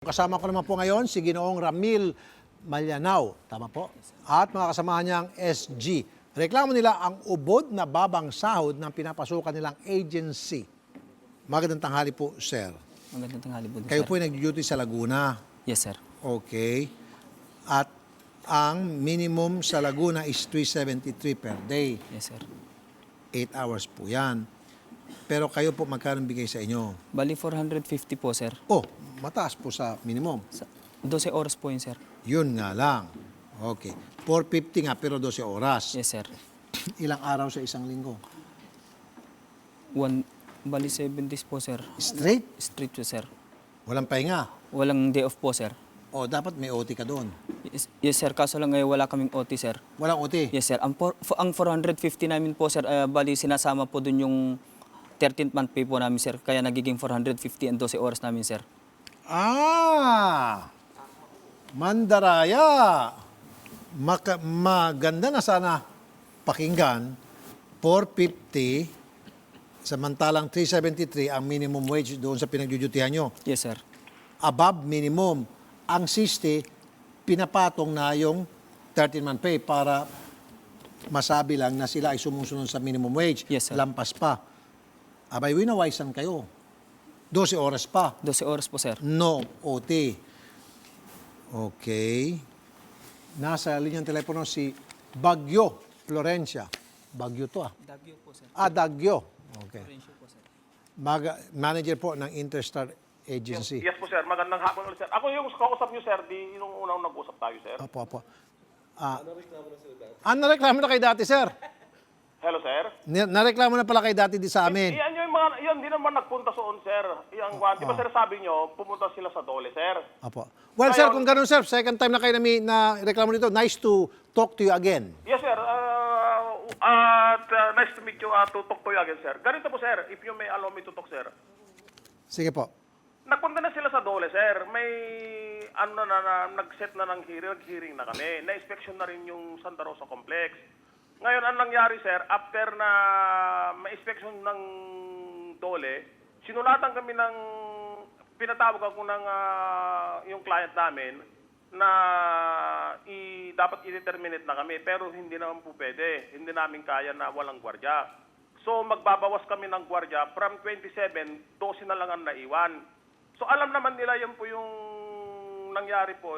Kasama ko naman po ngayon si Ginoong Ramil Malyanao, tama po? At mga kasamahan niyang SG. Reklamo nila ang ubod na babang sahod ng pinapasukan nilang agency. Magandang tanghali po, sir. Magandang tanghali po, Kayo sir. po ay nag-duty sa Laguna. Yes, sir. Okay. At ang minimum sa Laguna is 373 per day. Yes, sir. 8 hours po yan. Pero kayo po magkano bigay sa inyo? Bali, 450 po, sir. Oh, mataas po sa minimum. 12 oras po yun, sir. Yun nga lang. Okay. 450 nga pero 12 oras. Yes, sir. Ilang araw sa isang linggo? Bali, 7 days po, sir. Straight? Straight po, sir. Walang pahinga? Walang day off po, sir. O dapat may OT ka doon. Yes, sir. Kaso lang ngayon wala kaming OT, sir. Walang OT? Yes, sir. Ang 450 namin po, sir, bali, sinasama po dun yung 13th month pay po namin, sir. Kaya nagiging 450 and 12 oras namin, sir. Ah! Mandaraya! Maganda na sana pakinggan. 450, samantalang 373 ang minimum wage doon sa pinagdudutihan nyo. Yes, sir. Above minimum. Ang 60, pinapatong na yung 13-month pay para masabi lang na sila ay sumusunod sa minimum wage. Yes, sir. Lampas pa. Abay, winawaisan kayo. 12 oras pa. 12 oras po, sir. No OT. Okay. Nasa linyang telepono si Bagyo Florencia. Bagyo to ah. Dagyo po, sir. Dagyo. Okay. Po, sir. Manager po ng Interstar Agency. Yes po, sir. Magandang hapon ulit, sir. Ako yung kausap niyo, sir, di yung unang nag-usap tayo, sir. Opo. Nareklamo na kay dati, sir. Hello, sir. Nareklamo na pala kay dati di sa amin. Yan yung mga, yan di naman nagpunta soon, sir. Yang, di ba, sir, sabi niyo, pumunta sila sa Dole, sir. Opo. Well, sir, kung ganun, sir, second time na kayo na reklamo nito, nice to talk to you again. Yes, sir. Nice to meet you, to talk to you again, sir. Ganito po, sir, if you may allow me to talk, sir. Sige po. Nagpunta na sila sa Dole, sir. May, nag-set na ng hearing na kami. Na-inspection na rin yung Santa Rosa Complex. Ngayon, ang nangyari, sir, after na ma-inspection ng Dole, sinulatan kami ng, pinatawag ako ng yung client namin na dapat i-determinate na kami, pero hindi naman po pwede. Hindi namin kaya na walang gwardiya. So, magbabawas kami ng gwardiya from 27, 12 na lang ang naiwan. So, alam naman nila yun po yung nangyari po.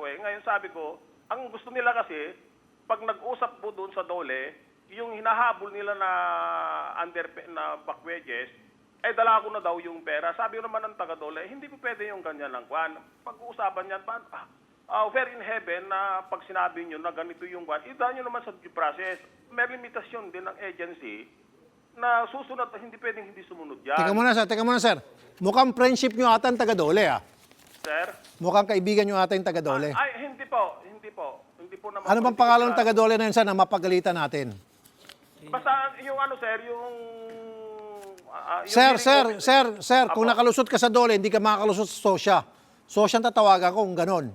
Ngayon, sabi ko, ang gusto nila kasi, pag nag-usap po doon sa Dole, yung hinahabol nila na back wages, ay dala ko na daw yung pera. Sabi naman ng taga-Dole, hindi po pwede yung ganyan lang kwan. Pag-uusapan yan, fair in heaven na pag sinabi nyo na ganito yung kwan, idaan nyo naman sa due process. May limitasyon din ng agency na susunod, hindi pwedeng hindi sumunod yan. Teka muna, sir. Mukhang friendship nyo ata ang taga-Dole, ah. Sir? Mukhang kaibigan nyo ata yung taga-Dole. Ay, hindi po. Hindi po naman. Ano bang pangalan ng taga-Dole na yun, sir, na mapagalitan natin? Basta yung sir, yung... Sir, kung nakalusot ka sa Dole, hindi ka makakalusot sa Sosya. Sosya ang tatawagan ko kung ganon.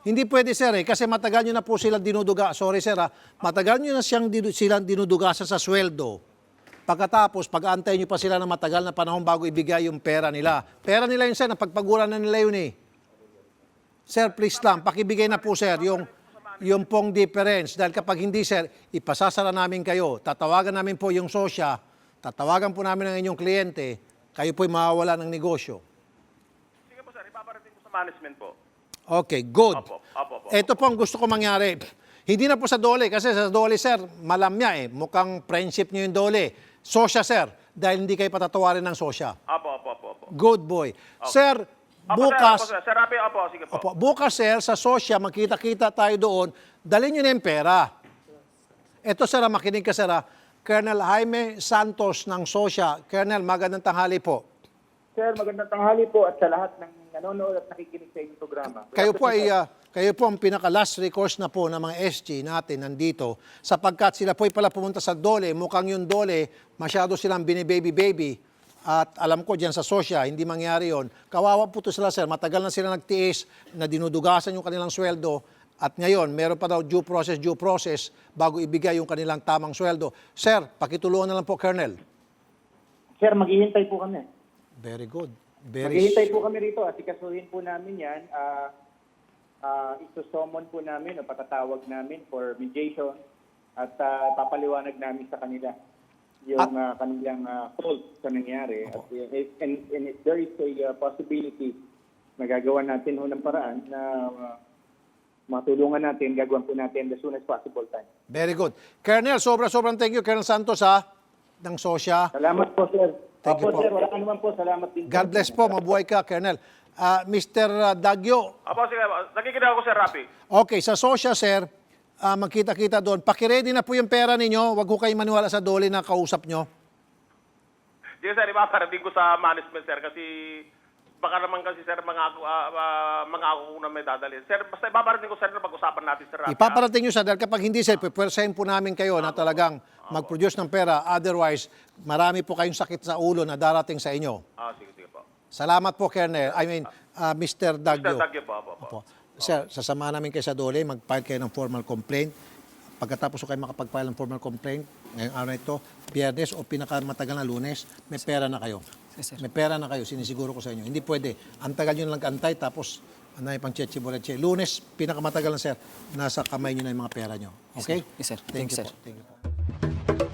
Hindi pwede, sir, kasi matagal nyo na po silang dinuduga. Sorry, sir, matagal nyo na silang dinudugasan sa sweldo. Pagkatapos, pag-aantay nyo pa sila ng matagal na panahon bago ibigay yung pera nila. Pera nila yun, sir, napagpaguran na nila yun eh. Sir, please lang, pakibigay na po, sir, yung pong difference. Dahil kapag hindi, sir, ipasasara namin kayo. Tatawagan namin po yung Sosya, tatawagan po namin ang inyong kliyente, kayo po'y mawawala ng negosyo. Sige po, sir, ipaparating ko sa management po. Okay, good. Opo. Ito po ang gusto ko mangyari. Hindi na po sa Dole, kasi sa Dole, sir, malamya eh. Mukhang friendship nyo yung Dole. Sosya, sir, dahil hindi kayo patatawarin ng Sosya. Opo. Good boy. Sir, bukas, Sir, Rapi, sige po. bukas, sir, sa Sosya, magkita-kita tayo doon, dalhin nyo na yung pera. Ito, sir, makinig ka, sir, Colonel Jaime Santos ng Sosya. Colonel, magandang tanghali po. Sir, magandang tanghali po at sa lahat ng nanonood at nakikinig sa inyong programa. Kayo po ang pinaka-last recourse na po ng mga SG natin nandito sapagkat sila po ay pala pumunta sa Dole. Mukhang yung Dole, masyado silang binibaby-baby. At alam ko dyan sa Sosya, hindi mangyari yon. Kawawa po to sila, sir. Matagal na sila nagtiis na dinudugasan yung kanilang sweldo. At ngayon, meron pa daw due process bago ibigay yung kanilang tamang sweldo. Sir, pakitulungan na lang po, Colonel. Sir, maghihintay po kami. Very good. Maghihintay po kami rito. Asikasuhin po namin yan. Isusomon po namin o patatawag namin for mediation at papaliwanag namin sa kanila yung kanilang fault sa nangyari. At, and if there is a possibility na gagawa natin ho ng paraan na matulungan natin, gagawin po natin as soon as possible time. Very good. Colonel, sobrang thank you, Colonel Santos, ng SOSYA. Salamat po, sir. Thank you Opo, po. sir. Wala ka naman po. Salamat din. God bless po. Mabuhay ka, Colonel. Mr. Dagyo, Apo, sige, nakikinig ako, Sir Rafi. okay, sa SOSYA, sir, magkita-kita doon. Pakiready na po yung pera ninyo. Huwag ko kayong maniwala sa dole na kausap nyo. Sige, sir, ipaparating ko sa management, sir, kasi baka naman kasi, sir, mga ako na may dadali. Sir, basta ipaparating ko, sir, na pag-usapan natin, Sir Rafi. Ipaparating nyo, sir, dahil kapag hindi, sir, pupwersahin po namin kayo na talagang mag-produce ng pera. Otherwise, marami po kayong sakit sa ulo na darating sa inyo. Sige po. Salamat po, Colonel. Mr. Dagyo. Mr. Dagyo po, Opo. Sir, sasamahan namin kayo sa dole, mag-file kayo ng formal complaint. Pagkatapos ko kayo makapag-file ng formal complaint, ngayong araw na ito, Biyernes o pinakamatagal na Lunes, may pera na kayo. Yes, sir. May pera na kayo, sinisiguro ko sa inyo. Hindi pwede. Ang tagal nyo lang antay, tapos anay pang cheche boleche. Lunes, pinakamatagal na, sir, nasa kamay nyo na yung mga pera nyo. Okay? Yes, sir. Thank you Sir. po. Thank you po.